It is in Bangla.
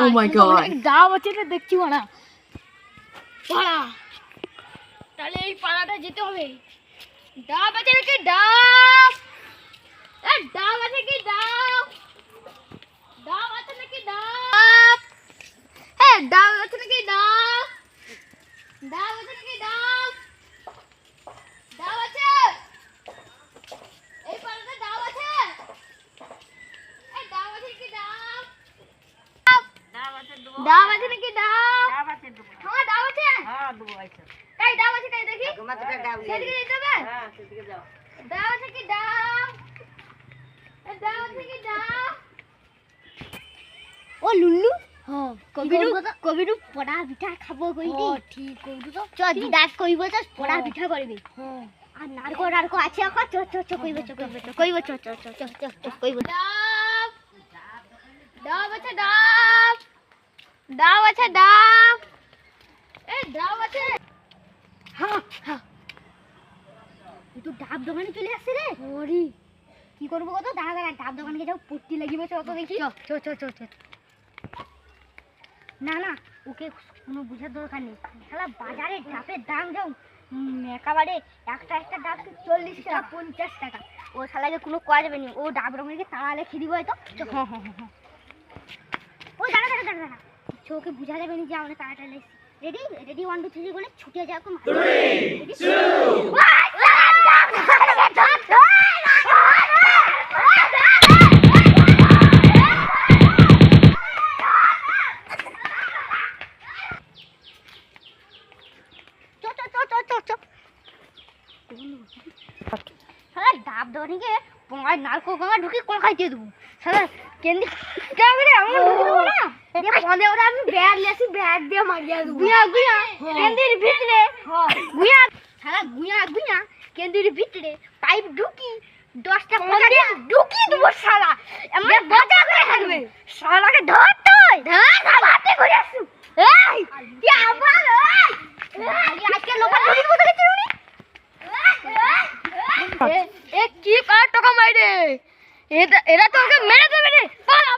Oh my god. ডাব আছে এটা দেখছি না পাড়া তাহলে এই পাড়াটা যেতে হবে ডাব আছে নাকি ডাব এ ডাব আছে কি ডাব ডাব আছে নাকি ডাব এ ডাব আছে নাকি ডাব ডাব আছে নাকি ডাব ডাব আছে এই পাড়াটা ডাব আছে এই ডাব আছে কি ডাব ডাব আছে নাকি ডাব ডাব আছে দুটো। হ্যাঁ ডাব আছে হ্যাঁ দুটো আছে। কাই ডাব আছে কাই দেখি তোমার তো ডাব নিয়ে সেদিকে যেতে হবে হ্যাঁ সেদিকে যাও। ডাব আছে কি ডাব এ ডাব আছে কি ডাব ও লুল্লু হ্যাঁ কবিরু পড়া পিঠা খাবো কইতি ঠিক কইবু তো চ দিদা কইবো তো পড়া পিঠা করবি হ্যাঁ আর নারকো আছে এখন চ চ চ কইবো চ কইবো ডাব ডাব আছে ডাব ডাব আছে ডাব এ ডাব আছে হ্যাঁ হ্যাঁ তুই তো ডাব দোকানে চলে আসছে রে ওরে কি করবো কত দাঁড়া ডাব দোকানে যাও পট্টি লাগিবে অত দেখি চ না না ওকে কোনো বুঝার দরকার নেই শালা বাজারে ডাবের দাম যাও একেবারে একটা ডাব 40 টাকা 50 টাকা ও শালাকে কোনো কোয়া যাবে না ও ডাব রঙের তাড়ালে খেয়ে দিব হয়তো হ্যাঁ ও দাঁড়া চোখে বুঝা যাবে না যে আমরা তাড়াতাড়ি রেডি 1 2 3 বলে ছুটে যাও 3 ডাব দোকানে পঙ্গায় নারকো গঙ্গা ঢুকি কোন খাইতে দেবো সারা কেন্দ্রে কেমনে আমি ঢুকি দেবো না যে পন্দে ওরা আমি ব্যাগ লেসি ব্যাগ দিয়ে মারিয়া দেবো গুয়া কেন্দ্রের ভিতরে গুয়া সারা গুয়া কেন্দ্রের ভিতরে পাইপ ঢুকি 10টা পন্দে ঢুকি দেবো শালা আমরা বাজা করে থাকবে শালাকে ধর তুই ধর হাতে করে আসু এই কি আবার এই আজকে লোক ঢুকি দেবো দেখছিস এ কি কার টাকা মাইরে এরা তো ওকে মেরে দেবে রে পালা